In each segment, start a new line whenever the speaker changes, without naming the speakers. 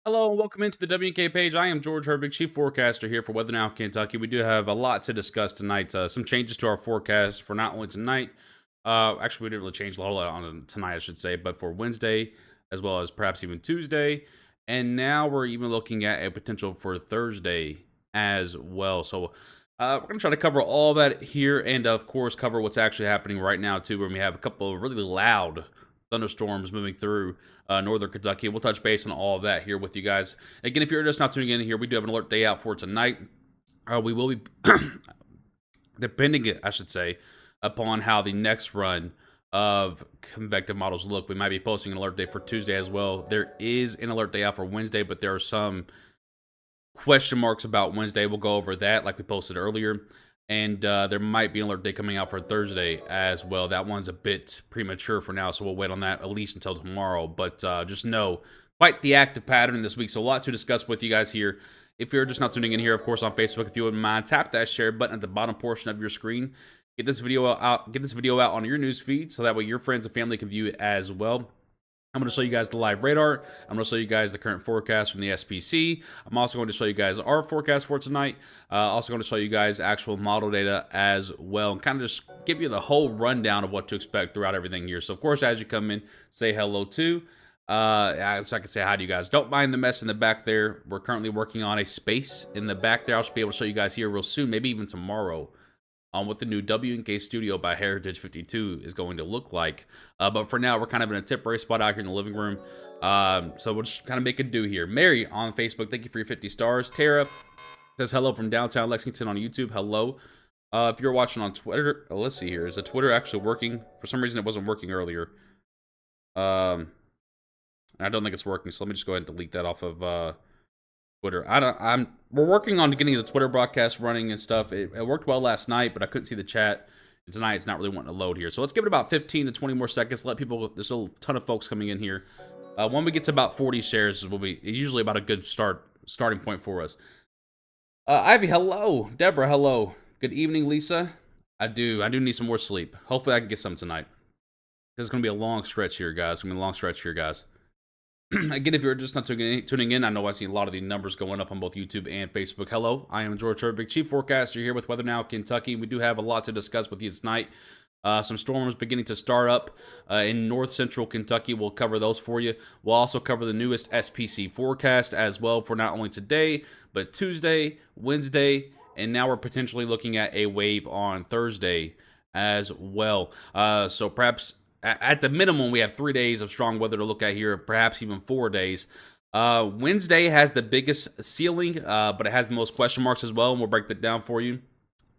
Hello and welcome into the WK page. I am George Herbig, Chief Forecaster here for Weather Now Kentucky. We do have a lot to discuss tonight. Some changes to our forecast for not only tonight. Actually, we didn't really change a whole lot on tonight, I should say, but for Wednesday as well as perhaps even Tuesday. And now we're even looking at a potential for Thursday as well. So we're going to try to cover all that here and, of course, cover what's actually happening right now, too, where we have a couple of really loud thunderstorms moving through northern Kentucky. We'll touch base on all of that here with you guys. Again, if you're just not tuning in here, we do have an alert day out for tonight. We will be, depending, I should say, upon how the next run of convective models look. We might be posting an alert day for Tuesday as well. There is an alert day out for Wednesday, but there are some question marks about Wednesday. We'll go over that like we posted earlier. And there might be an alert day coming out for Thursday as well. That one's a bit premature for now, so we'll wait on that at least until tomorrow. But just know, quite the active pattern this week. So a lot to discuss with you guys here. If you're just not tuning in here, of course, on Facebook, if you wouldn't mind, tap that share button at the bottom portion of your screen. Get this video out. Get this video out on your news feed, so that way your friends and family can view it as well. I'm going to show you guys the live radar. I'm going to show you guys the current forecast from the SPC. I'm also going to show you guys our forecast for tonight. Also going to show you guys actual model data as well, and kind of just give you the whole rundown of what to expect throughout everything here. So, of course, as you come in, say hello too. So I can say hi to you guys. Don't mind the mess in the back there. We're currently working on a space in the back there. I'll be able to show you guys here real soon, maybe even tomorrow, on what the new WK Studio by Heritage 52 is going to look like. But for now, we're kind of in a temporary spot out here in the living room. So we'll just kind of make a do here. Mary on Facebook, thank you for your 50 stars. Tara says hello from downtown Lexington on YouTube. Hello. If you're watching on Twitter, let's see here. Is the Twitter actually working? For some reason, it wasn't working earlier. I don't think it's working, so let me just go ahead and delete that off of Twitter. We're working on getting the Twitter broadcast running and stuff. It worked well last night, but I couldn't see the chat. And tonight it's not really wanting to load here. So let's give it about 15 to 20 more seconds. Let people, there's a ton of folks coming in here. When we get to about 40 shares, will be usually about a good starting point for us. Ivy, hello. Deborah, hello. Good evening, Lisa. I do need some more sleep. Hopefully I can get some tonight. This is going to be a long stretch here, guys. It's going to be a long stretch here, guys. Again, if you're just not tuning in, I know I see a lot of the numbers going up on both YouTube and Facebook. Hello, I am George Herbig, Chief Forecaster here with Weather Now Kentucky. We do have a lot to discuss with you tonight. Some storms beginning to start up in north central Kentucky. We'll cover those for you. We'll also cover the newest SPC forecast as well for not only today, but Tuesday, Wednesday, and now we're potentially looking at a wave on Thursday as well. So perhaps at the minimum, we have 3 days of strong weather to look at here, perhaps even 4 days. Wednesday has the biggest ceiling, but it has the most question marks as well, and we'll break that down for you.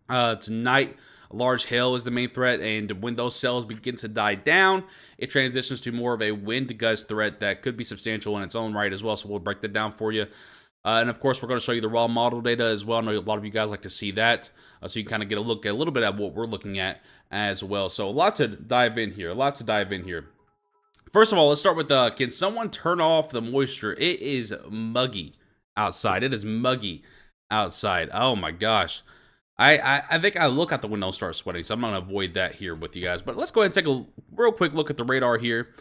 Tonight, large hail is the main threat, and when those cells begin to die down, it transitions to more of a wind gust threat that could be substantial in its own right as well, so we'll break that down for you. And of course, we're going to show you the raw model data as well. I know a lot of you guys like to see that, so you can kind of get a little bit at what we're looking at as well. So a lot to dive in here. First of all, let's start with can someone turn off the moisture? It is muggy outside. It is muggy outside. Oh my gosh. I think I look out the window and start sweating, so I'm going to avoid that here with you guys. But let's go ahead and take a real quick look at the radar here.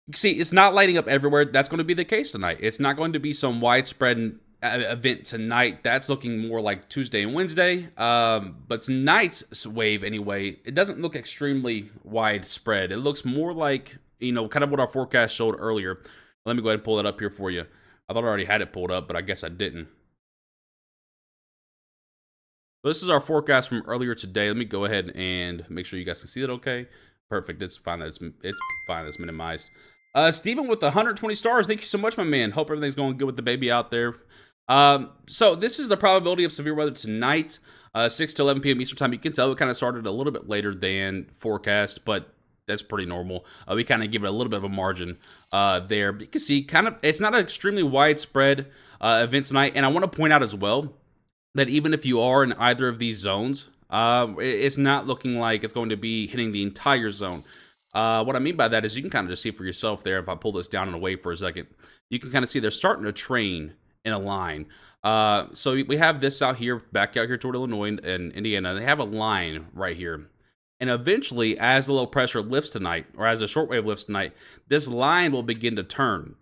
You see, it's not lighting up everywhere. That's going to be the case tonight. It's not going to be some widespread event tonight. That's looking more like Tuesday and Wednesday. But tonight's wave, anyway, it doesn't look extremely widespread. It looks more like, you know, kind of what our forecast showed earlier. Let me go ahead and pull it up here for you. I thought I already had it pulled up, but I guess I didn't. This is our forecast from earlier today. Let me go ahead and make sure you guys can see it okay. Perfect. It's fine. It's fine. It's minimized. Steven with 120 stars. Thank you so much, my man. Hope everything's going good with the baby out there. So this is the probability of severe weather tonight, 6 to 11 p.m. Eastern time. You can tell it kind of started a little bit later than forecast, but that's pretty normal. We kind of give it a little bit of a margin there. But you can see it's not an extremely widespread event tonight. And I want to point out as well that even if you are in either of these zones, it's not looking like it's going to be hitting the entire zone. What I mean by that is you can kind of just see for yourself there. If I pull this down and away for a second, you can kind of see they're starting to train in a line. So we have this out here, back out here toward Illinois and Indiana. They have a line right here. And eventually, as the low pressure lifts tonight, or as the shortwave lifts tonight, this line will begin to turn.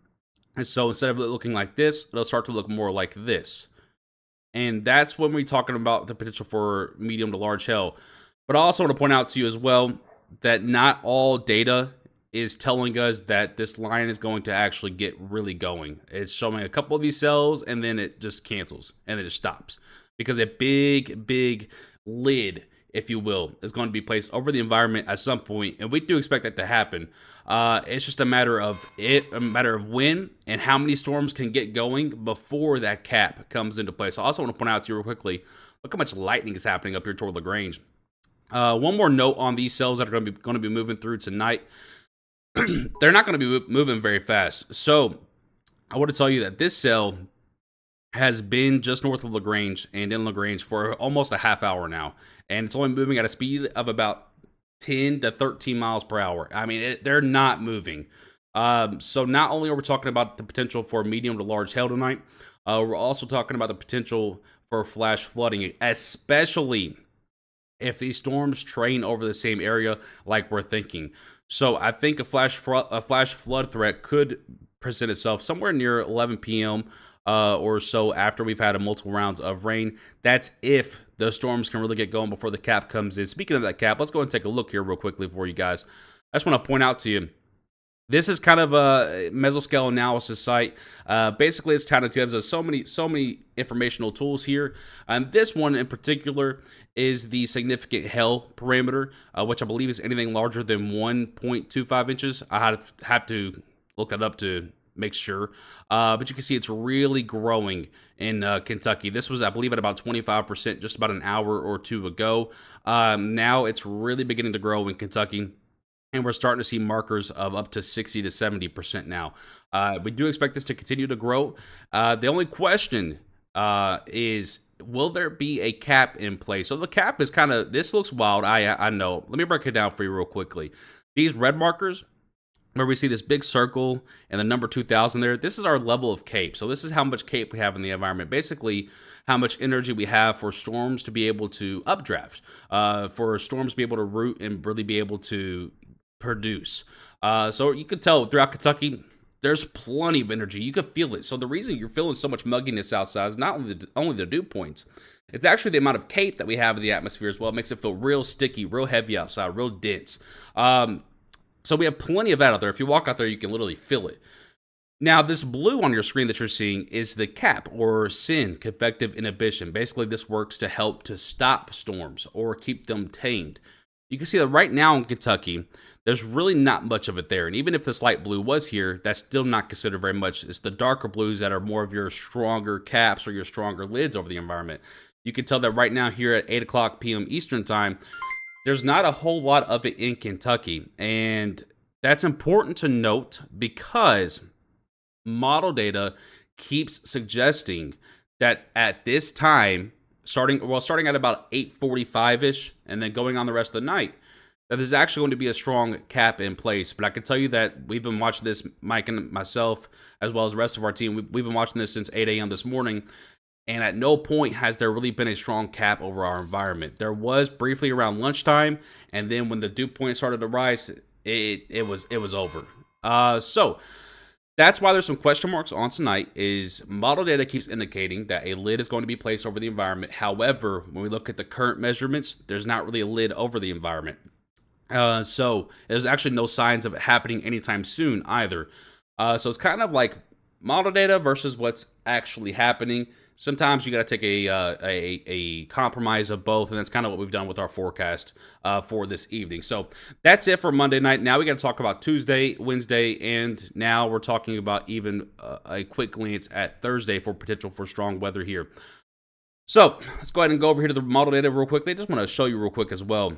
And so instead of it looking like this, it'll start to look more like this. And that's when we're talking about the potential for medium to large hail. But I also want to point out to you as well that not all data is telling us that this line is going to actually get really going. It's showing a couple of these cells and then it just cancels and it just stops. Because a big lid, if you will, is going to be placed over the environment at some point, and we do expect that to happen. It's just a matter of when and how many storms can get going before that cap comes into place. So I also want to point out to you real quickly, look how much lightning is happening up here toward Lagrange. One more note on these cells that are going to be moving through tonight. They're not going to be moving very fast. So I want to tell you that this cell has been just north of Lagrange and in Lagrange for almost a half hour now. And it's only moving at a speed of about 10 to 13 miles per hour. I mean, they're not moving. So not only are we talking about the potential for medium to large hail tonight, we're also talking about the potential for flash flooding, especially if these storms train over the same area like we're thinking. So I think a flash flood threat could present itself somewhere near 11 p.m. Or so after we've had multiple rounds of rain. That's if the storms can really get going before the cap comes in. Speaking of that cap, let's go and take a look here real quickly for you guys. I just want to point out to you, this is kind of a mesoscale analysis site. Basically, it's kind of gives us so many informational tools here. And this one in particular is the significant hail parameter, which I believe is anything larger than 1.25 inches. I have to look that up to make sure. But you can see it's really growing in Kentucky. This was, I believe, at about 25% just about an hour or two ago. Now it's really beginning to grow in Kentucky. And we're starting to see markers of up to 60 to 70% now. We do expect this to continue to grow. The only question is, will there be a cap in place? So the cap is kind of, this looks wild. I know. Let me break it down for you real quickly. These red markers, where we see this big circle and the number 2000 there, this is our level of CAPE. So this is how much CAPE we have in the environment. Basically, how much energy we have for storms to be able to updraft, for storms to be able to root and really be able to produce. So you could tell throughout Kentucky, there's plenty of energy. You could feel it. So the reason you're feeling so much mugginess outside is not only the dew points. It's actually the amount of CAPE that we have in the atmosphere as well. It makes it feel real sticky, real heavy outside, real dense. So we have plenty of that out there. If you walk out there, you can literally feel it. Now, this blue on your screen that you're seeing is the CAP, or SIN, convective inhibition. Basically, this works to help to stop storms or keep them tamed. You can see that right now in Kentucky, there's really not much of it there. And even if this light blue was here, that's still not considered very much. It's the darker blues that are more of your stronger caps or your stronger lids over the environment. You can tell that right now here at 8 o'clock p.m. Eastern time, there's not a whole lot of it in Kentucky. And that's important to note because model data keeps suggesting that at this time, starting at about 8:45-ish and then going on the rest of the night, that there's actually going to be a strong cap in place. But I can tell you that we've been watching this, Mike and myself, as well as the rest of our team, we've been watching this since 8 a.m. this morning, and at no point has there really been a strong cap over our environment. There was briefly around lunchtime, and then when the dew point started to rise, it was over. So that's why there's some question marks on tonight. Is model data keeps indicating that a lid is going to be placed over the environment. However, when we look at the current measurements, there's not really a lid over the environment. So there's actually no signs of it happening anytime soon either. So it's kind of like model data versus what's actually happening. Sometimes you got to take a compromise of both, and that's kind of what we've done with our forecast for this evening. So that's it for Monday night. Now we got to talk about Tuesday, Wednesday, and now we're talking about even a quick glance at Thursday for potential for strong weather here. So let's go ahead and go over here to the model data real quickly. I just want to show you real quick as well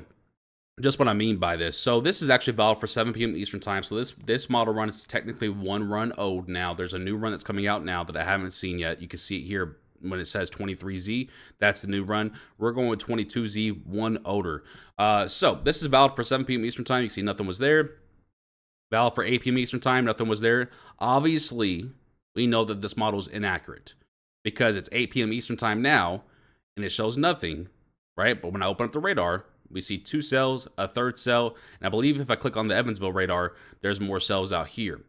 just what I mean by this. So this is actually valid for 7 p.m. Eastern time. So this model run is technically one run old now. There's a new run that's coming out now that I haven't seen yet. You can see it here when it says 23Z. That's the new run. We're going with 22Z, one older. So this is valid for 7 p.m. Eastern time. You can see nothing was there. Valid for 8 p.m. Eastern time. Nothing was there. Obviously, we know that this model is inaccurate because it's 8 p.m. Eastern time now and it shows nothing, right? But when I open up the radar, we see 2 cells, a third cell, and I believe if I click on the Evansville radar, there's more cells out here.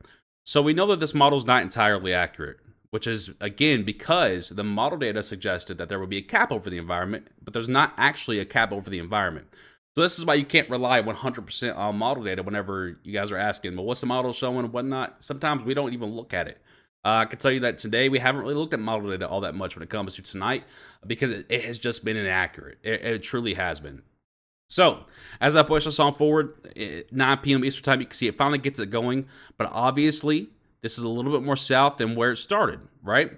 So we know that this model is not entirely accurate, which is, again, because the model data suggested that there would be a cap over the environment, but there's not actually a cap over the environment. So this is why you can't rely 100% on model data whenever you guys are asking, well, what's the model showing and whatnot? Sometimes we don't even look at it. I can tell you that today we haven't really looked at model data all that much when it comes to tonight because it has just been inaccurate. It truly has been. So, as I push us on forward, 9 p.m. Eastern Time, you can see it finally gets it going. But obviously, this is a little bit more south than where it started, right?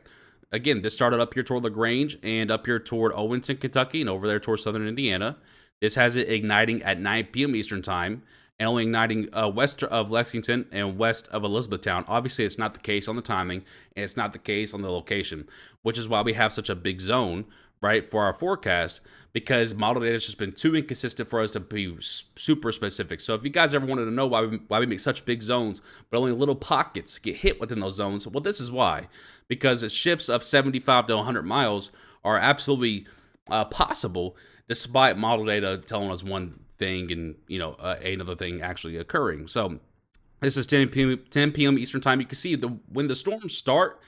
Again, this started up here toward LaGrange and up here toward Owenton, Kentucky, and over there toward southern Indiana. This has it igniting at 9 p.m. Eastern Time and only igniting west of Lexington and west of Elizabethtown. Obviously, it's not the case on the timing, and it's not the case on the location, which is why we have such a big zone, right, for our forecast, because model data has just been too inconsistent for us to be super specific. So if you guys ever wanted to know why we make such big zones, but only little pockets get hit within those zones, well, this is why. Because the shifts of 75 to 100 miles are absolutely possible, despite model data telling us one thing and, another thing actually occurring. So this is 10 p.m. Eastern Time. You can see when the storms start,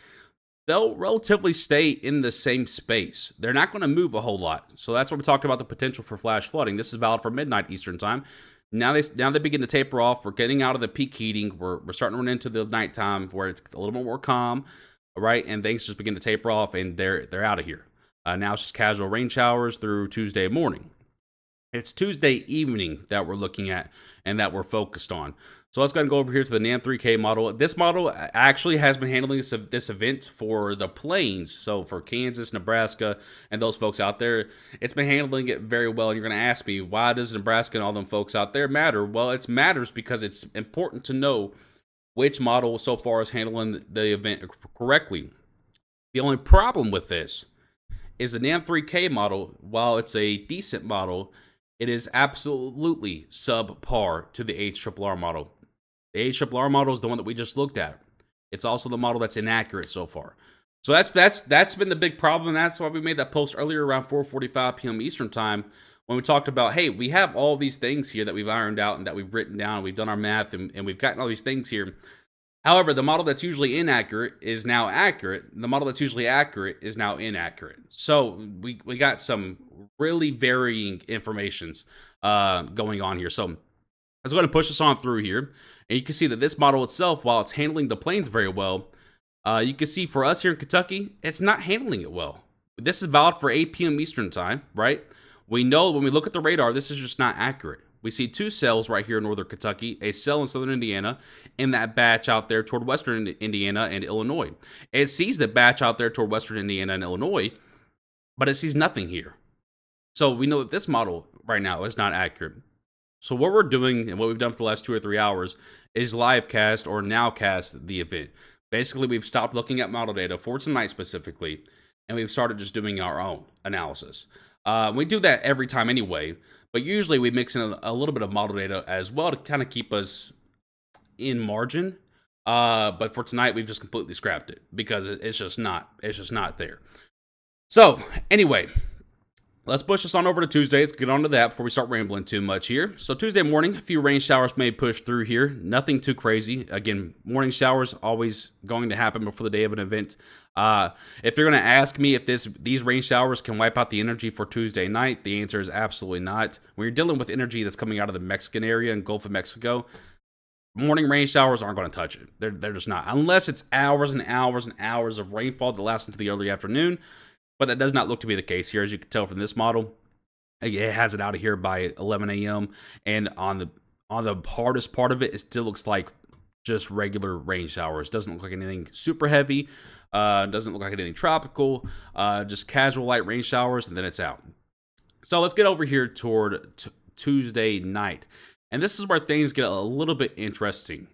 they'll relatively stay in the same space. They're not going to move a whole lot. So that's what we talked about, the potential for flash flooding. This is valid for midnight Eastern Time. Now they begin to taper off. We're getting out of the peak heating. We're starting to run into the nighttime where it's a little bit more calm, right? And things just begin to taper off, and they're out of here. Now it's just casual rain showers through Tuesday morning. It's Tuesday evening that we're looking at and that we're focused on. So let's go ahead and go over here to the NAM3K model. This model actually has been handling this event for the plains. So for Kansas, Nebraska, and those folks out there, it's been handling it very well. And you're going to ask me, why does Nebraska and all them folks out there matter? Well, it matters because it's important to know which model so far is handling the event correctly. The only problem with this is the NAM3K model, while it's a decent model, it is absolutely subpar to the HRRR model. The HRRR model is the one that we just looked at. It's also the model that's inaccurate so far. So that's been the big problem. That's why we made that post earlier around 4:45 p.m. Eastern Time when we talked about, hey, we have all these things here that we've ironed out and that we've written down. We've done our math and we've gotten all these things here. However, the model that's usually inaccurate is now accurate. The model that's usually accurate is now inaccurate. So we got some really varying informations going on here. So let's go ahead and push this on through here. And you can see that this model itself, while it's handling the plains very well, you can see for us here in Kentucky, it's not handling it well. This is valid for 8 p.m. Eastern Time, right? We know when we look at the radar, this is just not accurate. We see two cells right here in northern Kentucky, a cell in southern Indiana, and that batch out there toward western Indiana and Illinois. It sees the batch out there toward western Indiana and Illinois, but it sees nothing here. So we know that this model right now is not accurate. So what we're doing and what we've done for the last 2 or 3 hours is live cast or nowcast the event. Basically, we've stopped looking at model data for tonight specifically, and we've started just doing our own analysis. We do that every time anyway, but usually we mix in a little bit of model data as well to kind of keep us in margin. But for tonight, we've just completely scrapped it because it's just not there. So anyway, let's push this on over to Tuesday. Let's get on to that before we start rambling too much here. So Tuesday morning, a few rain showers may push through here. Nothing too crazy. Again, morning showers always going to happen before the day of an event. If you're going to ask me if these rain showers can wipe out the energy for Tuesday night, the answer is absolutely not. When you're dealing with energy that's coming out of the Mexican area and Gulf of Mexico, morning rain showers aren't going to touch it. They're just not. Unless it's hours and hours and hours of rainfall that lasts into the early afternoon. But that does not look to be the case here, as you can tell from this model. It has it out of here by 11 a.m. And on the hardest part of it, it still looks like just regular rain showers. Doesn't look like anything super heavy. Doesn't look like anything tropical. Just casual light rain showers, and then it's out. So let's get over here toward Tuesday night. And this is where things get a little bit interesting.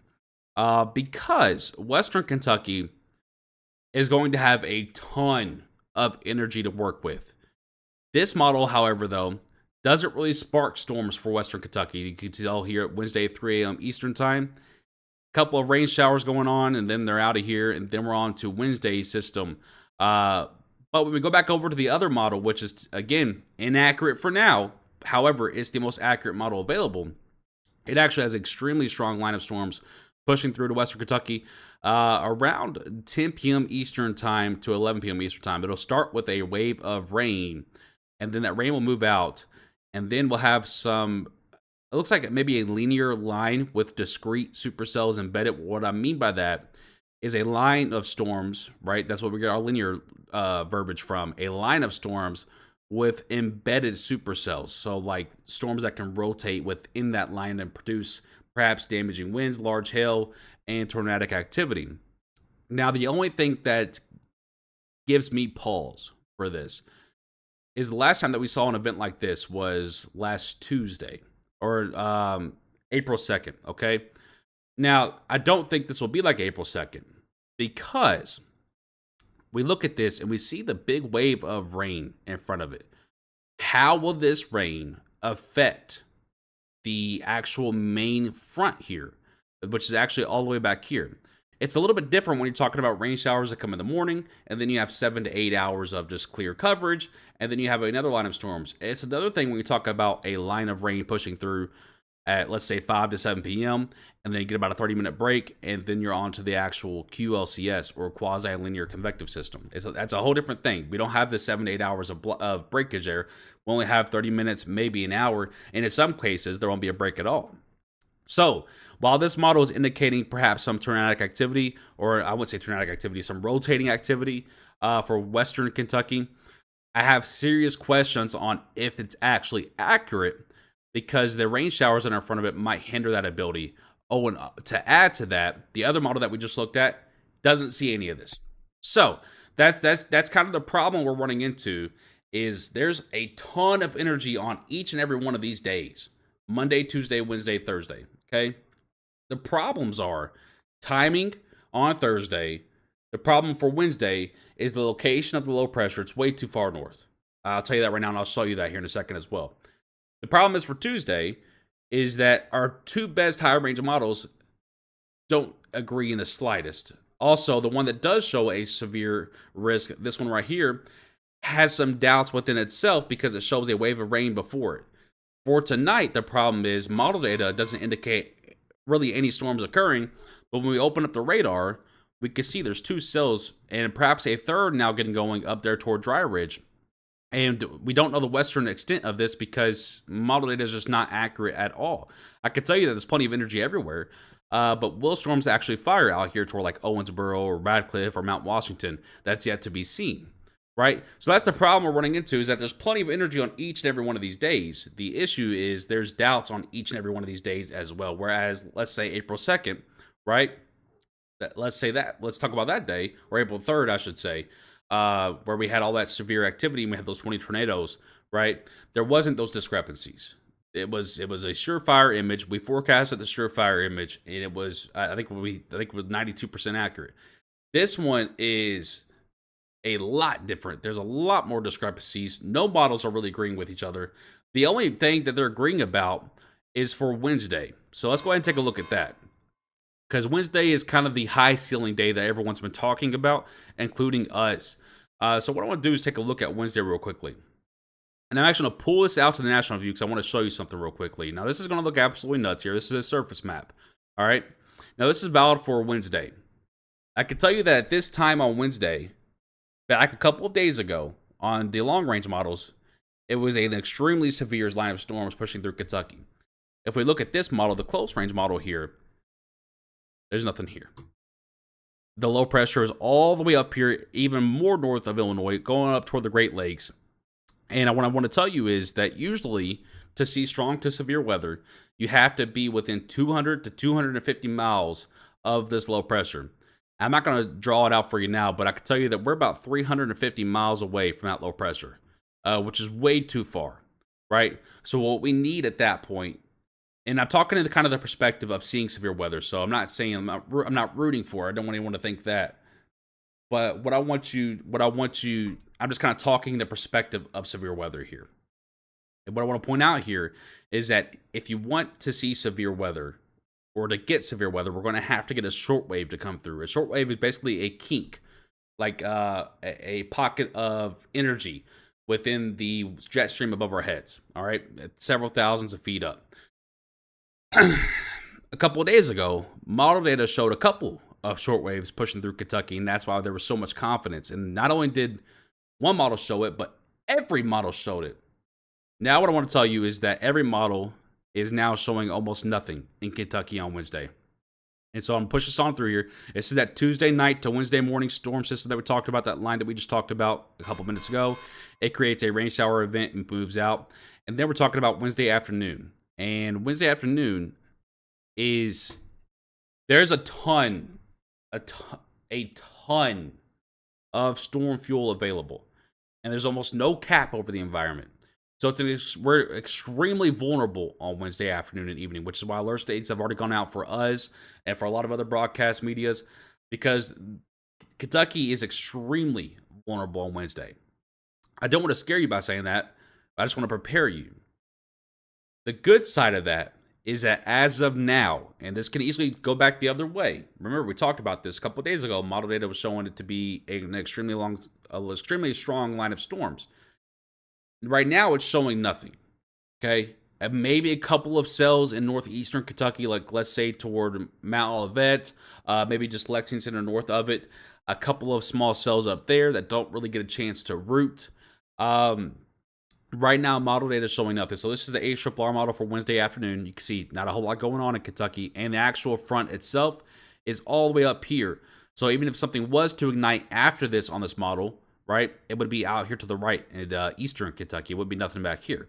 Because Western Kentucky is going to have a ton of energy to work with. This model, however, though, doesn't really spark storms for Western Kentucky. You can tell here at Wednesday, 3 a.m. Eastern Time. A couple of rain showers going on, and then they're out of here, and then we're on to Wednesday's system. But when we go back over to the other model, which is, again, inaccurate for now, however, it's the most accurate model available, it actually has an extremely strong line of storms pushing through to Western Kentucky around 10 p.m. Eastern time to 11 p.m. Eastern time. It'll start with a wave of rain, and then that rain will move out, and then we'll have some, it looks like maybe a linear line with discrete supercells embedded. What I mean by that is a line of storms, right? That's what we get our linear verbiage from. A line of storms with embedded supercells. So like storms that can rotate within that line and produce perhaps damaging winds, large hail, and tornadic activity. Now, the only thing that gives me pause for this is the last time that we saw an event like this was last Tuesday, or April 2nd, okay? Now, I don't think this will be like April 2nd, because we look at this and we see the big wave of rain in front of it. How will this rain affect the actual main front here, which is actually all the way back here? It's a little bit different when you're talking about rain showers that come in the morning, and then you have 7 to 8 hours of just clear coverage, and then you have another line of storms. It's another thing when you talk about a line of rain pushing through at, let's say, 5 to 7 p.m., and then you get about a 30-minute break, and then you're on to the actual QLCS, or quasi-linear convective system. That's a whole different thing. We don't have the 7 to 8 hours of breakage there. We only have 30 minutes, maybe an hour, and in some cases, there won't be a break at all. So, while this model is indicating perhaps some tornadic activity, or I wouldn't say tornadic activity, some rotating activity for Western Kentucky, I have serious questions on if it's actually accurate, because the rain showers that are in front of it might hinder that ability. Oh, and to add to that, the other model that we just looked at doesn't see any of this. So that's kind of the problem we're running into, is there's a ton of energy on each and every one of these days. Monday, Tuesday, Wednesday, Thursday, okay? The problems are timing on Thursday. The problem for Wednesday is the location of the low pressure. It's way too far north. I'll tell you that right now, and I'll show you that here in a second as well. The problem is for Tuesday is that our two best higher range models don't agree in the slightest. Also, the one that does show a severe risk, this one right here, has some doubts within itself because it shows a wave of rain before it. For tonight, the problem is model data doesn't indicate really any storms occurring, but when we open up the radar, we can see there's two cells and perhaps a third now getting going up there toward Dry Ridge. And we don't know the western extent of this because model data is just not accurate at all. I can tell you that there's plenty of energy everywhere, but will storms actually fire out here toward like Owensboro or Radcliffe or Mount Washington? That's yet to be seen, right? So that's the problem we're running into, is that there's plenty of energy on each and every one of these days. The issue is there's doubts on each and every one of these days as well. Whereas, let's say April 2nd, right? Let's talk about that day, or April 3rd, I should say. Where we had all that severe activity and we had those 20 tornadoes, right? There wasn't those discrepancies. It was a surefire image. We forecasted the surefire image, and it was I think it was 92% accurate. This one is a lot different. There's a lot more discrepancies. No models are really agreeing with each other. The only thing that they're agreeing about is for Wednesday. So let's go ahead and take a look at that, because Wednesday is kind of the high ceiling day that everyone's been talking about, including us. So what I want to do is take a look at Wednesday real quickly. And I'm actually going to pull this out to the national view because I want to show you something real quickly. Now, this is going to look absolutely nuts here. This is a surface map. All right. Now, this is valid for Wednesday. I can tell you that at this time on Wednesday, back a couple of days ago on the long range models, it was an extremely severe line of storms pushing through Kentucky. If we look at this model, the close range model here, there's nothing here. The low pressure is all the way up here, even more north of Illinois, going up toward the Great Lakes. And what I want to tell you is that usually to see strong to severe weather, you have to be within 200 to 250 miles of this low pressure. I'm not going to draw it out for you now, but I can tell you that we're about 350 miles away from that low pressure, which is way too far, right? So what we need at that point, and I'm talking in the kind of the perspective of seeing severe weather. So I'm not saying I'm not rooting for it. I don't want anyone to think that. But I'm just kind of talking the perspective of severe weather here. And what I want to point out here is that if you want to see severe weather, or to get severe weather, we're going to have to get a short wave to come through. A short wave is basically a kink, like a pocket of energy within the jet stream above our heads. All right, several thousands of feet up. a couple of days ago, model data showed a couple of shortwaves pushing through Kentucky, and that's why there was so much confidence. And not only did one model show it, but every model showed it. Now, what I want to tell you is that every model is now showing almost nothing in Kentucky on Wednesday. And so I'm pushing this on through here. This is that Tuesday night to Wednesday morning storm system that we talked about, that line that we just talked about a couple minutes ago. It creates a rain shower event and moves out. And then we're talking about Wednesday afternoon. And Wednesday afternoon is, there's a ton of storm fuel available. And there's almost no cap over the environment. So we're extremely vulnerable on Wednesday afternoon and evening, which is why alert states have already gone out for us and for a lot of other broadcast medias, because Kentucky is extremely vulnerable on Wednesday. I don't want to scare you by saying that. I just want to prepare you. The good side of that is that as of now, and this can easily go back the other way. Remember, we talked about this a couple of days ago. Model data was showing it to be an extremely strong line of storms. Right now, it's showing nothing, okay? And maybe a couple of cells in northeastern Kentucky, like let's say toward Mount Olivet, maybe just Lexington or north of it. A couple of small cells up there that don't really get a chance to root. Right now, model data is showing nothing. So this is the ARRR model for Wednesday afternoon. You can see not a whole lot going on in Kentucky, and the actual front itself is all the way up here. So even if something was to ignite after this on this model, right, it would be out here to the right in eastern Kentucky. It would be nothing back here.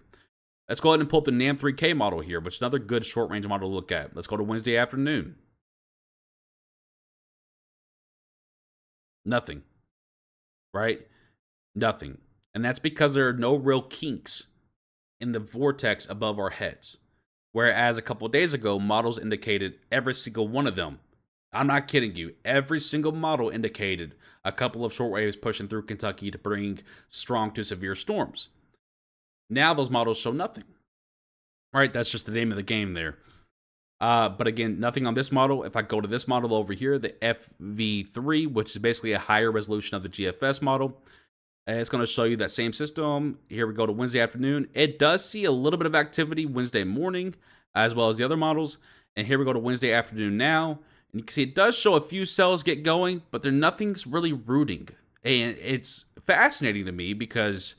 Let's go ahead and pull up the NAM3K model here, which is another good short-range model to look at. Let's go to Wednesday afternoon. Nothing, right? Nothing. And that's because there are no real kinks in the vortex above our heads. Whereas a couple of days ago, models indicated every single one of them. I'm not kidding you. Every single model indicated a couple of short waves pushing through Kentucky to bring strong to severe storms. Now those models show nothing. Right? That's just the name of the game there. But again, nothing on this model. If I go to this model over here, the FV3, which is basically a higher resolution of the GFS model, and it's going to show you that same system. Here we go to Wednesday afternoon. It does see a little bit of activity Wednesday morning, as well as the other models. And here we go to Wednesday afternoon now. And you can see it does show a few cells get going, but nothing's really rooting. And it's fascinating to me because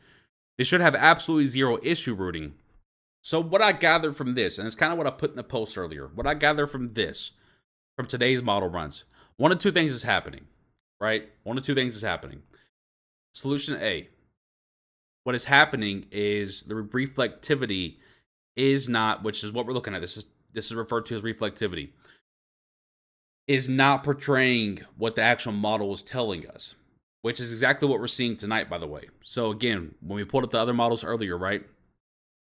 they should have absolutely zero issue rooting. So what I gathered from this, and it's kind of what I put in the post earlier, what I gather from this, from today's model runs, one of two things is happening, right? One of two things is happening. Solution A. What is happening is the reflectivity is not, which is what we're looking at. This is referred to as reflectivity, is not portraying what the actual model is telling us, which is exactly what we're seeing tonight, by the way. So again, when we pulled up the other models earlier, right,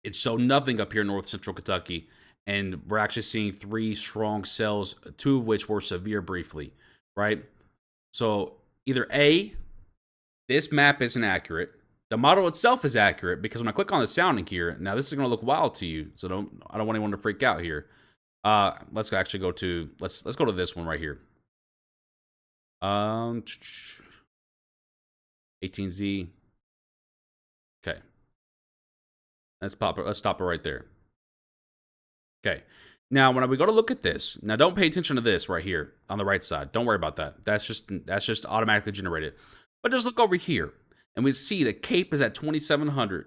it showed nothing up here in north central Kentucky, and we're actually seeing 3 strong cells, 2 of which were severe briefly, right? So either A, this map isn't accurate. The model itself is accurate, because when I click on the sounding here, now this is going to look wild to you, so I don't want anyone to freak out here. Let's actually go to let's go to this one right here. 18Z. Okay. Let's stop it right there. Okay. Now, when we go to look at this, now don't pay attention to this right here on the right side. Don't worry about that. That's just automatically generated. But just look over here, and we see that CAPE is at 2,700.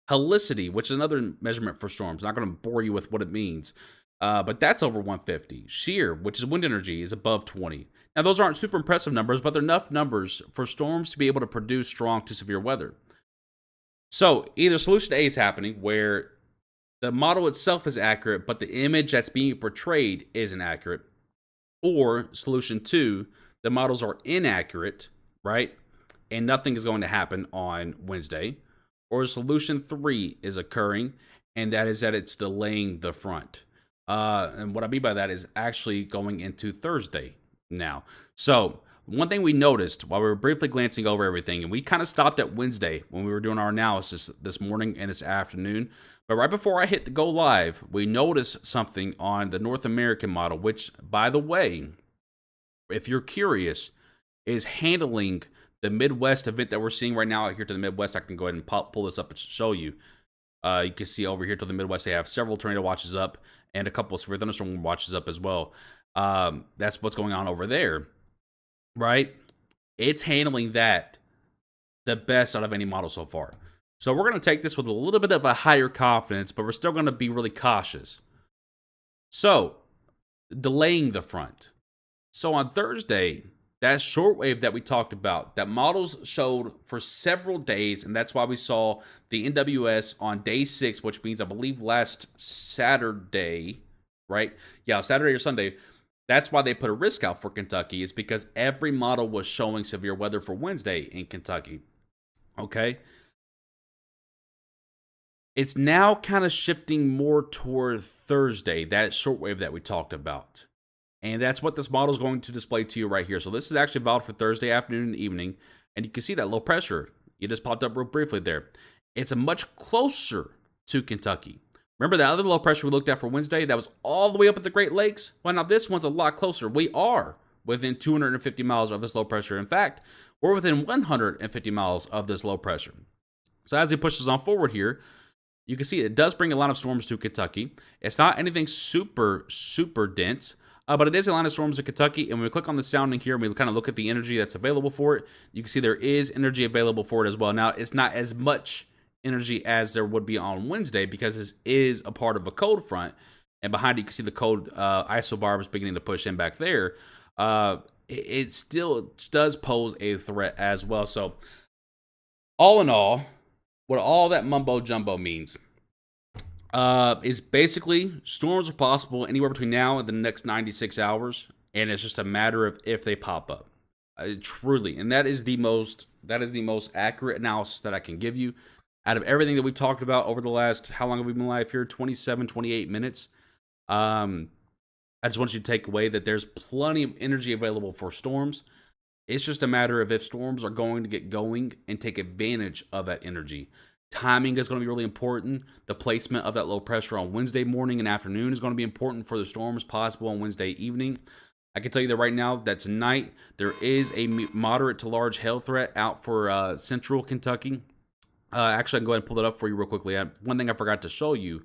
Helicity, which is another measurement for storms. I'm not going to bore you with what it means. But that's over 150. Shear, which is wind energy, is above 20. Now, those aren't super impressive numbers, but they're enough numbers for storms to be able to produce strong to severe weather. So, either solution A is happening, where the model itself is accurate, but the image that's being portrayed isn't accurate. Or solution 2, the models are inaccurate, right? And nothing is going to happen on Wednesday. Or solution 3 is occurring, and that is that it's delaying the front. And what I mean by that is actually going into Thursday now. So one thing we noticed while we were briefly glancing over everything, and we kind of stopped at Wednesday when we were doing our analysis this morning and this afternoon, but right before I hit the go live, we noticed something on the North American model, which, by the way, if you're curious, is handling the Midwest event that we're seeing right now out here to the Midwest. I can go ahead and pull this up and show you. You can see over here to the Midwest, they have several tornado watches up and a couple of severe thunderstorm watches up as well. That's what's going on over there, right? It's handling that the best out of any model so far. So we're going to take this with a little bit of a higher confidence, but we're still going to be really cautious. So, delaying the front. So on Thursday, that shortwave that we talked about, that models showed for several days, and that's why we saw the NWS on day 6, which means I believe last Saturday, right? Yeah, Saturday or Sunday. That's why they put a risk out for Kentucky, is because every model was showing severe weather for Wednesday in Kentucky. Okay? It's now kind of shifting more toward Thursday, that shortwave that we talked about. And that's what this model is going to display to you right here. So this is actually valid for Thursday afternoon and evening. And you can see that low pressure. It just popped up real briefly there. It's a much closer to Kentucky. Remember that other low pressure we looked at for Wednesday? That was all the way up at the Great Lakes? Well, now this one's a lot closer. We are within 250 miles of this low pressure. In fact, we're within 150 miles of this low pressure. So as it pushes on forward here, you can see it does bring a line of storms to Kentucky. It's not anything super, super dense, but it is a line of storms in Kentucky. And when we click on the sounding here and we kind of look at the energy that's available for it, you can see there is energy available for it as well. Now, it's not as much energy as there would be on Wednesday because this is a part of a cold front. And behind it, you can see the cold isobarbs beginning to push in back there. It still does pose a threat as well. So, all in all, what all that mumbo jumbo means is basically storms are possible anywhere between now and the next 96 hours, and it's just a matter of if they pop up. Truly, and that is the most accurate analysis that I can give you out of everything that we've talked about over the last, how long have we been live here? 27, 28 minutes. I just want you to take away that there's plenty of energy available for storms. It's just a matter of if storms are going to get going and take advantage of that energy. Timing is going to be really important. The placement of that low pressure on Wednesday morning and afternoon is going to be important for the storms possible on Wednesday evening. I can tell you that right now that tonight there is a moderate to large hail threat out for central Kentucky. Actually, I can go ahead and pull it up for you real quickly. One thing I forgot to show you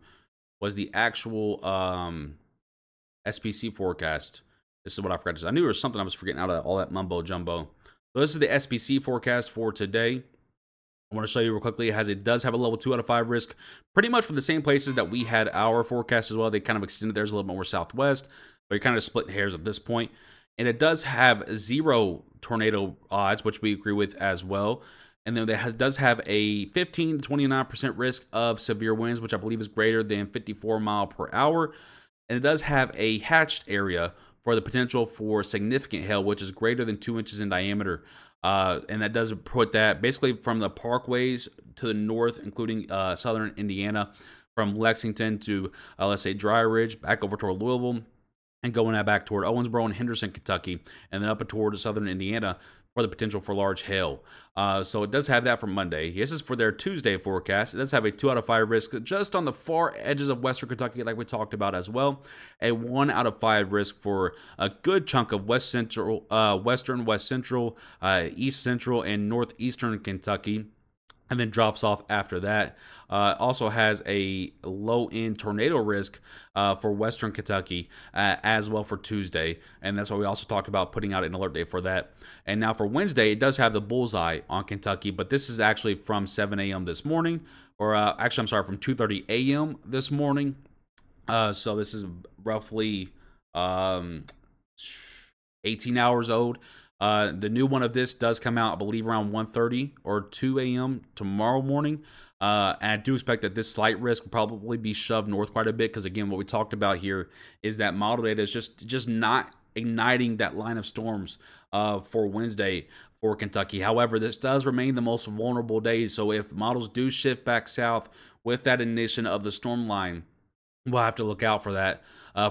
was the actual SPC forecast. This is what I forgot to say. I knew there was something I was forgetting out of all that mumbo jumbo. So this is the SPC forecast for today. I want to show you real quickly. It does have a level 2 out of 5 risk, pretty much from the same places that we had our forecast as well. They kind of extended theirs a little bit more southwest, but you're kind of splitting hairs at this point. And it does have 0 tornado odds, which we agree with as well. And then it does have a 15 to 29% risk of severe winds, which I believe is greater than 54 miles per hour. And it does have a hatched area for the potential for significant hail, which is greater than 2 inches in diameter. And that does put that basically from the parkways to the north, including southern Indiana, from Lexington to, let's say, Dry Ridge, back over toward Louisville, and going back toward Owensboro and Henderson, Kentucky, and then up toward southern Indiana for the potential for large hail. So it does have that for Monday. This is for their Tuesday forecast. It does have a 2 out of 5 risk just on the far edges of western Kentucky, like we talked about as well. A 1 out of 5 risk for a good chunk of west central, western, west central, east central, and northeastern Kentucky, and then drops off after that. Also has a low-end tornado risk for western Kentucky as well for Tuesday, and that's why we also talked about putting out an alert day for that. And now for Wednesday, it does have the bullseye on Kentucky, but this is actually from 7 a.m. this morning, or actually, I'm sorry, from 2:30 a.m. this morning. So this is roughly 18 hours old. The new one of this does come out, I believe, around 1:30 or 2 a.m. tomorrow morning. And I do expect that this slight risk will probably be shoved north quite a bit because, again, what we talked about here is that model data is just not igniting that line of storms for Wednesday for Kentucky. However, this does remain the most vulnerable day. So if models do shift back south with that ignition of the storm line, we'll have to look out for that,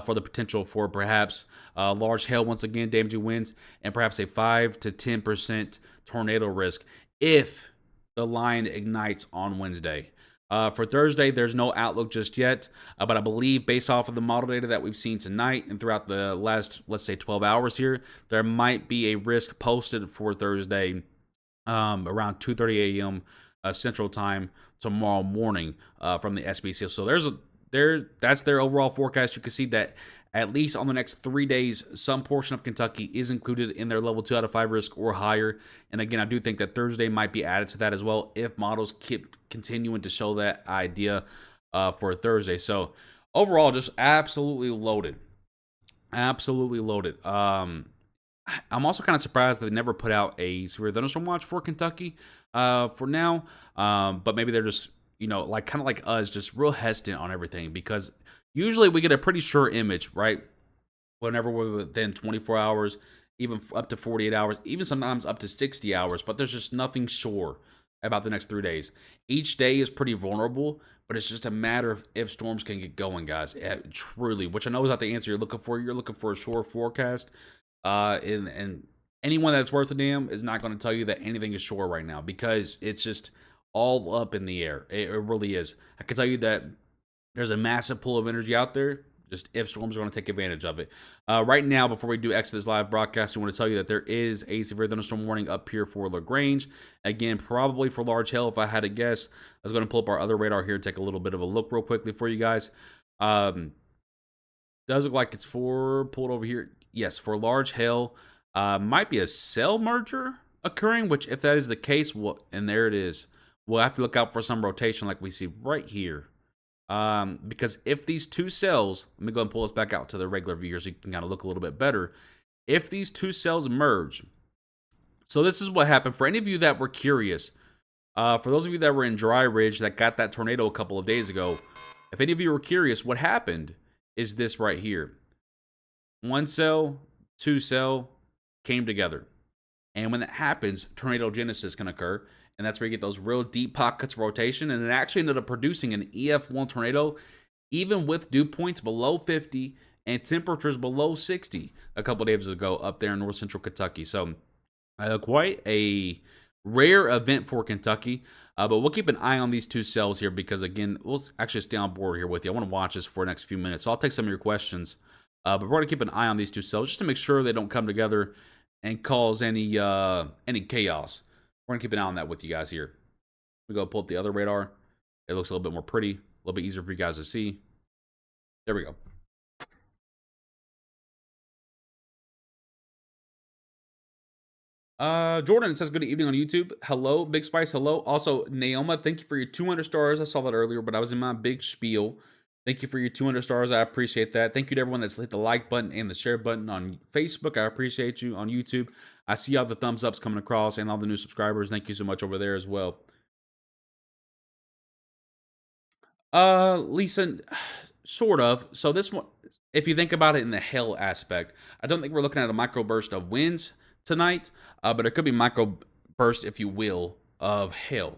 for the potential for perhaps large hail, once again, damaging winds, and perhaps a 5 to 10% tornado risk if the line ignites on Wednesday. For Thursday, there's no outlook just yet, but I believe based off of the model data that we've seen tonight and throughout the last, let's say, 12 hours here, there might be a risk posted for Thursday around 2:30 a.m. Central Time tomorrow morning from the SBC. So that's their overall forecast. You can see that at least on the next 3 days, some portion of Kentucky is included in their level 2 out of 5 risk or higher. And again, I do think that Thursday might be added to that as well if models keep continuing to show that idea for Thursday. So overall, just absolutely loaded. Absolutely loaded. I'm also kind of surprised they never put out a severe thunderstorm watch for Kentucky for now. But maybe they're just, like kind of like us, just real hesitant on everything, because usually we get a pretty sure image, right? Whenever we're within 24 hours, even up to 48 hours, even sometimes up to 60 hours, but there's just nothing sure about the next 3 days. Each day is pretty vulnerable, but it's just a matter of if storms can get going, guys. Yeah, truly, which I know is not the answer you're looking for. You're looking for a sure forecast. And anyone that's worth a damn is not going to tell you that anything is sure right now, because it's just all up in the air. It really is. I can tell you that there's a massive pool of energy out there, just if storms are going to take advantage of it. Right now, before we do exit this live broadcast, I want to tell you that there is a severe thunderstorm warning up here for LaGrange. Again, probably for large hail, if I had to guess. I was going to pull up our other radar here, take a little bit of a look real quickly for you guys. Does look like it's pulled over here. Yes, for large hail. Might be a cell merger occurring, which if that is the case, and there it is, we'll have to look out for some rotation like we see right here. Because if these two cells, let me go and pull this back out to the regular view so you can kind of look a little bit better. If these two cells merge, so this is what happened. For any of you that were curious, for those of you that were in Dry Ridge that got that tornado a couple of days ago, if any of you were curious, what happened is this right here. One cell, two cell came together. And when that happens, tornadogenesis can occur. And that's where you get those real deep pockets of rotation. And it actually ended up producing an EF1 tornado, even with dew points below 50 and temperatures below 60 a couple days ago up there in north central Kentucky. So quite a rare event for Kentucky. But we'll keep an eye on these two cells here, because, again, we'll actually stay on board here with you. I want to watch this for the next few minutes. So I'll take some of your questions. But we're going to keep an eye on these two cells just to make sure they don't come together and cause any chaos. We're going to keep an eye on that with you guys here. We go pull up the other radar. It looks a little bit more pretty, a little bit easier for you guys to see. There we go. Jordan says, good evening on YouTube. Hello, Big Spice. Hello. Also, Naoma, thank you for your 200 stars. I saw that earlier, but I was in my big spiel. Thank you for your 200 stars. I appreciate that. Thank you to everyone that's hit the like button and the share button on Facebook. I appreciate you. On YouTube, I see all the thumbs ups coming across and all the new subscribers. Thank you so much over there as well. Lisa, sort of. So this one, if you think about it in the hail aspect, I don't think we're looking at a microburst of winds tonight, but it could be microburst, if you will, of hail.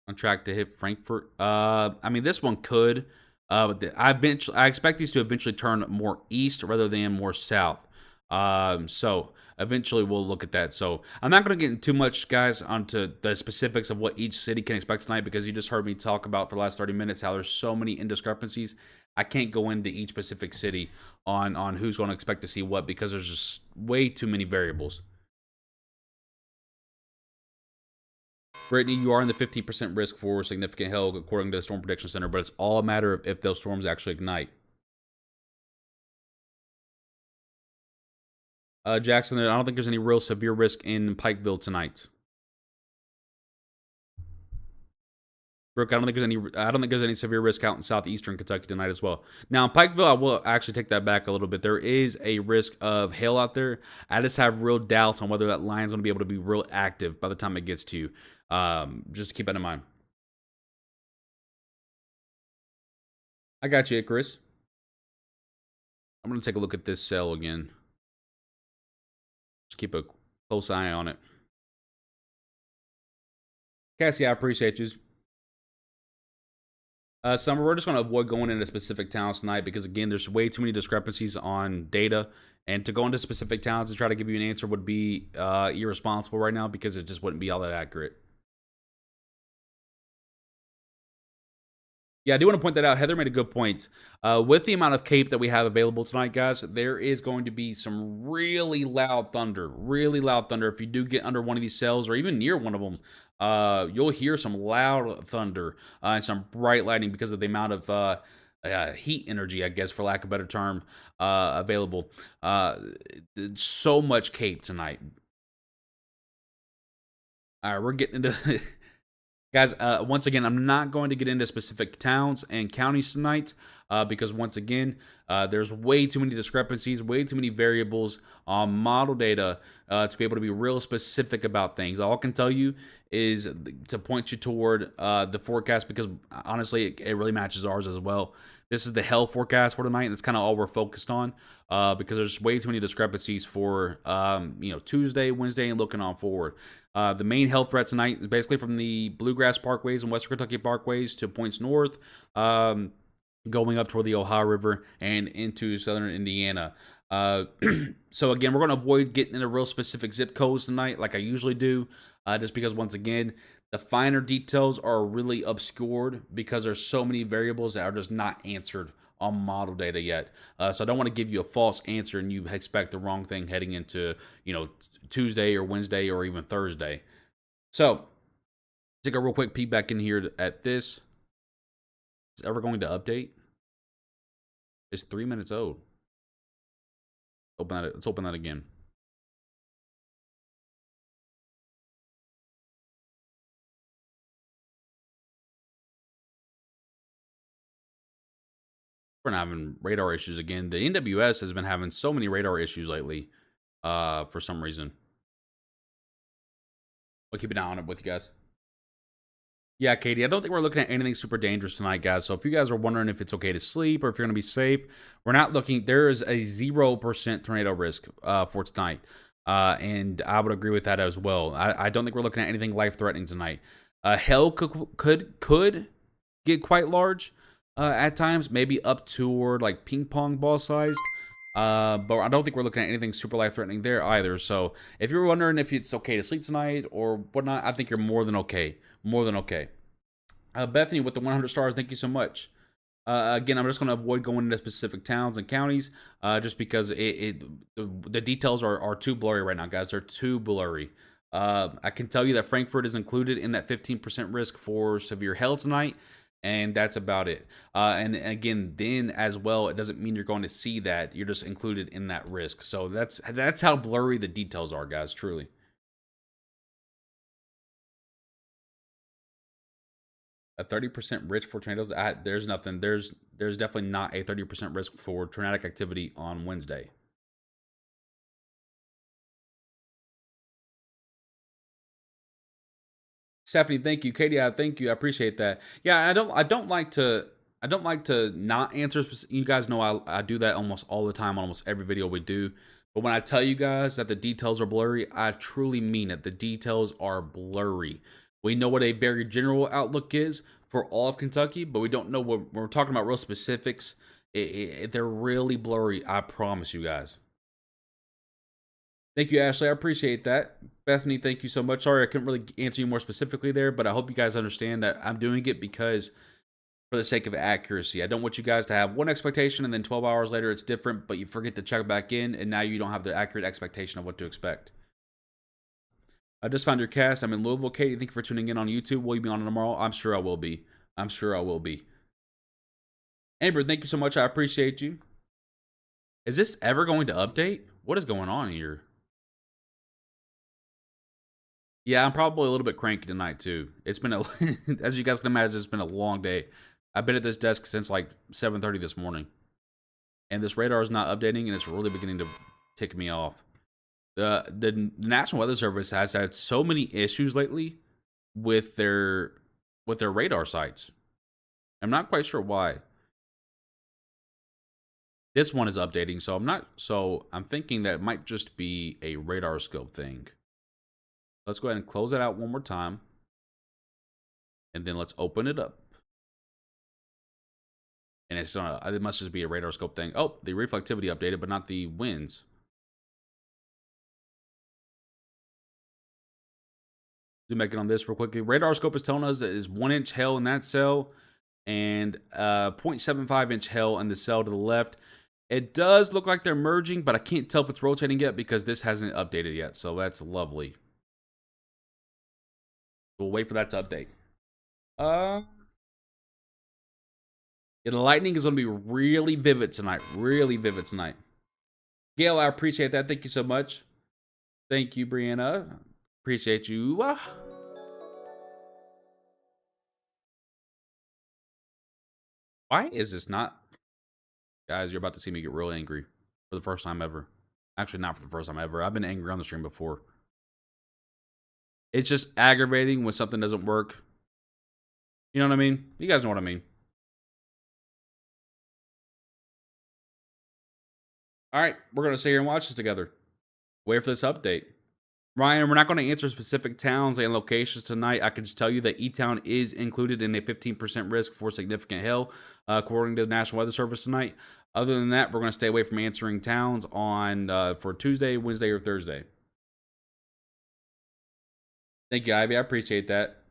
On track to hit Frankfurt. I mean, this one could. But I expect these to eventually turn more east rather than more south. So eventually we'll look at that. So I'm not going to get into too much, guys, onto the specifics of what each city can expect tonight, because you just heard me talk about for the last 30 minutes how there's so many indiscrepancies. I can't go into each specific city on who's going to expect to see what, because there's just way too many variables. Brittany, you are in the 15% risk for significant hail according to the Storm Prediction Center, but it's all a matter of if those storms actually ignite. Jackson, I don't think there's any real severe risk in Pikeville tonight. Brooke, I don't think there's any severe risk out in southeastern Kentucky tonight as well. Now in Pikeville, I will actually take that back a little bit. There is a risk of hail out there. I just have real doubts on whether that line's going to be able to be real active by the time it gets to you. Just keep that in mind. I got you, Chris. I'm going to take a look at this cell again. Just keep a close eye on it. Cassie, I appreciate you. Summer, we're just going to avoid going into specific towns tonight because, again, there's way too many discrepancies on data. And to go into specific towns and try to give you an answer would be irresponsible right now, because it just wouldn't be all that accurate. Yeah, I do want to point that out. Heather made a good point. With the amount of cape that we have available tonight, guys, there is going to be some really loud thunder. Really loud thunder. If you do get under one of these cells or even near one of them, you'll hear some loud thunder and some bright lightning because of the amount of heat energy, I guess, for lack of a better term, available. So much cape tonight. All right, we're getting into guys, once again, I'm not going to get into specific towns and counties tonight because, once again, there's way too many discrepancies, way too many variables on model data to be able to be real specific about things. All I can tell you is to point you toward the forecast because, honestly, it really matches ours as well. This is the hell forecast for tonight, and that's kind of all we're focused on because there's way too many discrepancies for Tuesday, Wednesday, and looking on forward. The main health threat tonight is basically from the Bluegrass Parkways and Western Kentucky Parkways to points north, going up toward the Ohio River and into southern Indiana. So again, we're going to avoid getting into real specific zip codes tonight like I usually do, just because, once again, the finer details are really obscured because there's so many variables that are just not answered on model data yet. So I don't want to give you a false answer and you expect the wrong thing heading into, Tuesday or Wednesday or even Thursday. So take a real quick peek back in here at this. Is it ever going to update? It's 3 minutes old. Let's open that again. We're not having radar issues again. The NWS has been having so many radar issues lately, for some reason. I'll keep an eye on it with you guys. Yeah, Katie, I don't think we're looking at anything super dangerous tonight, guys. So if you guys are wondering if it's okay to sleep or if you're going to be safe, we're not looking. There is a 0% tornado risk for tonight. And I would agree with that as well. I don't think we're looking at anything life-threatening tonight. Hell could get quite large at times, maybe up toward like ping pong ball sized. But I don't think we're looking at anything super life-threatening there either. So if you're wondering if it's okay to sleep tonight or whatnot, I think you're more than okay. More than okay. Bethany with the 100 stars, thank you so much. Again, I'm just going to avoid going into specific towns and counties just because the details are too blurry right now, guys. They're too blurry. I can tell you that Frankfurt is included in that 15% risk for severe hail tonight, and that's about it. And again, then as well, it doesn't mean you're going to see that. You're just included in that risk. So that's how blurry the details are, guys, truly. A 30% risk for tornadoes. There's nothing. There's definitely not a 30% risk for tornadic activity on Wednesday. Stephanie, thank you. Katie, thank you. I appreciate that. Yeah, I don't like to not answer. You guys know I do that almost all the time on almost every video we do. But when I tell you guys that the details are blurry, I truly mean it. The details are blurry. We know what a very general outlook is for all of Kentucky, but we don't know what when we're talking about real specifics. They're really blurry. I promise you guys. Thank you, Ashley. I appreciate that. Bethany, thank you so much. Sorry, I couldn't really answer you more specifically there, but I hope you guys understand that I'm doing it because for the sake of accuracy. I don't want you guys to have one expectation and then 12 hours later it's different, but you forget to check back in and now you don't have the accurate expectation of what to expect. I just found your cast. I'm in Louisville. Katie, thank you for tuning in on YouTube. Will you be on tomorrow? I'm sure I will be. I'm sure I will be. Amber, thank you so much. I appreciate you. Is this ever going to update? What is going on here? Yeah, I'm probably a little bit cranky tonight too. It's been as you guys can imagine, it's been a long day. I've been at this desk since like 7:30 this morning, and this radar is not updating, and it's really beginning to tick me off. The National Weather Service has had so many issues lately with their radar sites. I'm not quite sure why. This one is updating, so I'm thinking that it might just be a radar scope thing. Let's go ahead and close it out one more time. And then let's open it up. And it must just be a radar scope thing. Oh, the reflectivity updated, but not the winds. Zoom back in on this real quickly. Radar scope is telling us that is 1 inch hail in that cell. and 0.75-inch hail in the cell to the left. It does look like they're merging, but I can't tell if it's rotating yet because this hasn't updated yet, so that's lovely. We'll wait for that to update. Yeah, the lightning is going to be really vivid tonight. Really vivid tonight. Gail, I appreciate that. Thank you so much. Thank you, Brianna. Appreciate you. Why is this not? Guys, you're about to see me get real angry for the first time ever. Actually, not for the first time ever. I've been angry on the stream before. It's just aggravating when something doesn't work. You know what I mean? You guys know what I mean. All right, we're going to sit here and watch this together. Wait for this update. Ryan, we're not going to answer specific towns and locations tonight. I can just tell you that E-Town is included in a 15% risk for significant hail, according to the National Weather Service tonight. Other than that, we're going to stay away from answering towns on for Tuesday, Wednesday, or Thursday. Thank you, Ivy. I appreciate that.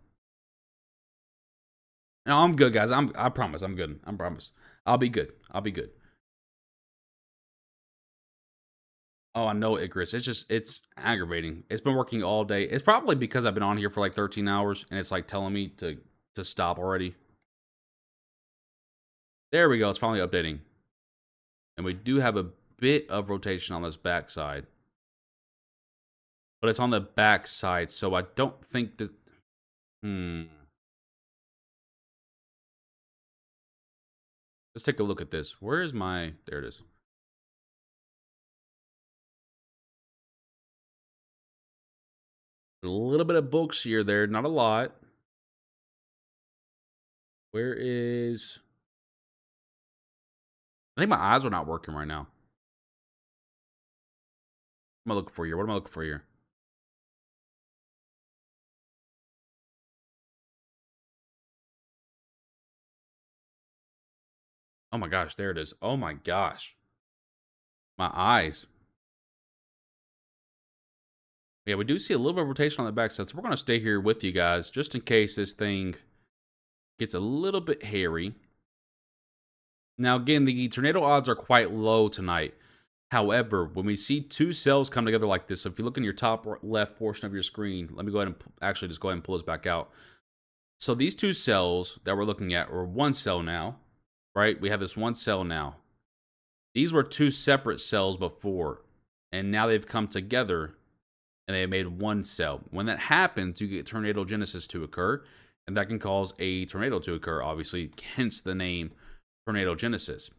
No, I'm good, guys. I promise. I'm good. I promise. I'll be good. I'll be good. Oh, I know, Icarus. It's aggravating. It's been working all day. It's probably because I've been on here for like 13 hours and it's like telling me to stop already. There we go. It's finally updating. And we do have a bit of rotation on this back side. But it's on the back side, so I don't think that... Let's take a look at this. Where is my... There it is. A little bit of bulk shear there. Not a lot. Where is... I think my eyes are not working right now. What am I looking for here? What am I looking for here? Oh my gosh, there it is. Oh my gosh. My eyes. Yeah, we do see a little bit of rotation on the backside, so we're going to stay here with you guys just in case this thing gets a little bit hairy. Now, again, the tornado odds are quite low tonight. However, when we see two cells come together like this, so if you look in your top left portion of your screen, let me go ahead and actually just go ahead and pull this back out. So these two cells that we're looking at are one cell now, right? We have this one cell now. These were two separate cells before, and now they've come together and they made one cell. When that happens, you get tornado genesis to occur, and that can cause a tornado to occur, obviously, hence the name tornado genesis.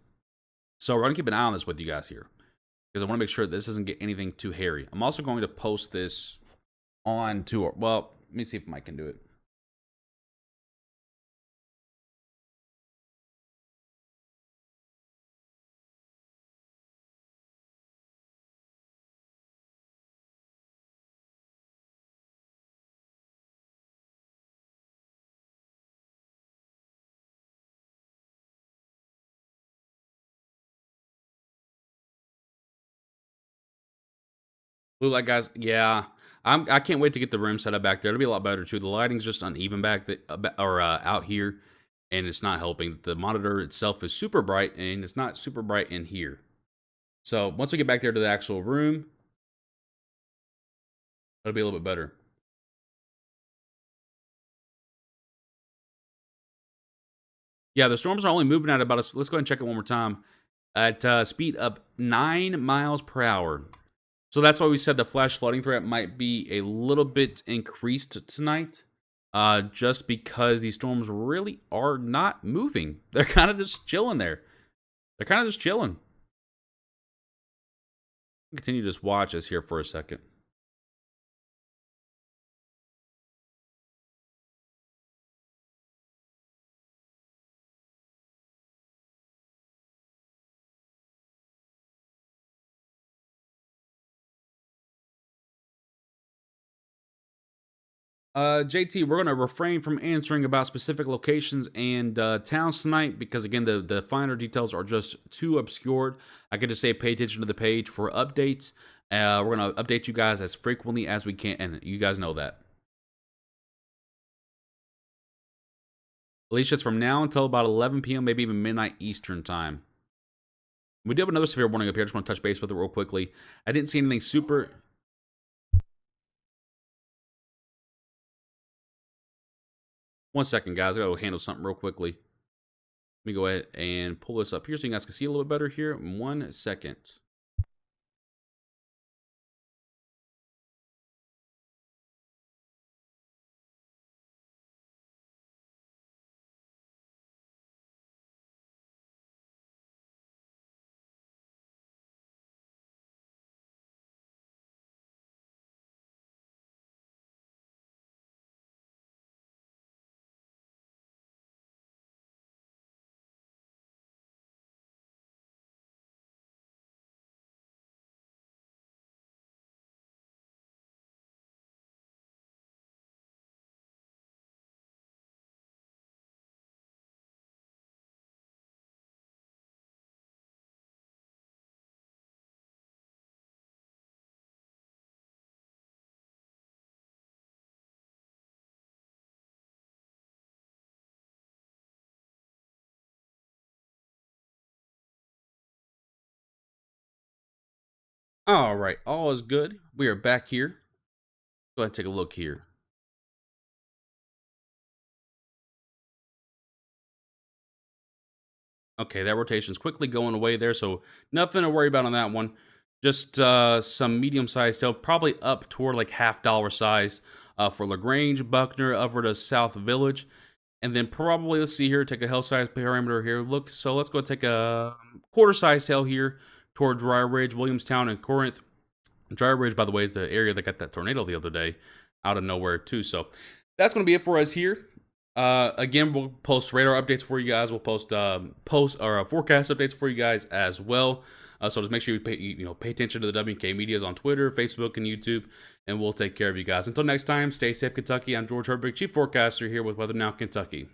So we're going to keep an eye on this with you guys here, because I want to make sure this doesn't get anything too hairy. I'm also going to post this on to, well, let me see if Mike can do it. Blue light, guys. Yeah, I can't wait to get the room set up back there. It'll be a lot better too. The lighting's just uneven back out here, and it's not helping. The monitor itself is super bright, and it's not super bright in here. So once we get back there to the actual room, it'll be a little bit better. Yeah, the storms are only moving at about let's go ahead and check it one more time. At speed of 9 miles per hour. So that's why we said the flash flooding threat might be a little bit increased tonight. Just because these storms really are not moving. They're kind of just chilling there. They're kind of just chilling. Continue to just watch us here for a second. JT, we're going to refrain from answering about specific locations and towns tonight because, again, the finer details are just too obscured. I could just say pay attention to the page for updates. We're going to update you guys as frequently as we can, and you guys know that. At least just from now until about 11 p.m., maybe even midnight Eastern time. We do have another severe warning up here. I just want to touch base with it real quickly. I didn't see anything super... One second, guys. I got to handle something real quickly. Let me go ahead and pull this up here so you guys can see a little bit better here. 1 second. All right, all is good. We are back here. Go ahead and take a look here. Okay, that rotation's quickly going away there, so nothing to worry about on that one. Just some medium-sized tail, probably up toward like $half size for LaGrange, Buckner, over to South Village. And then probably, let's see here, take a health size parameter here. Look, so let's go take a quarter size tail here toward Dry Ridge, Williamstown, and Corinth. Dry Ridge, by the way, is the area that got that tornado the other day out of nowhere, too. So that's going to be it for us here. Again, we'll post radar updates for you guys. We'll post forecast updates for you guys as well. So just make sure you pay attention to the WK Medias on Twitter, Facebook, and YouTube, and we'll take care of you guys. Until next time, stay safe, Kentucky. I'm George Herbig, Chief Forecaster here with Weather Now Kentucky.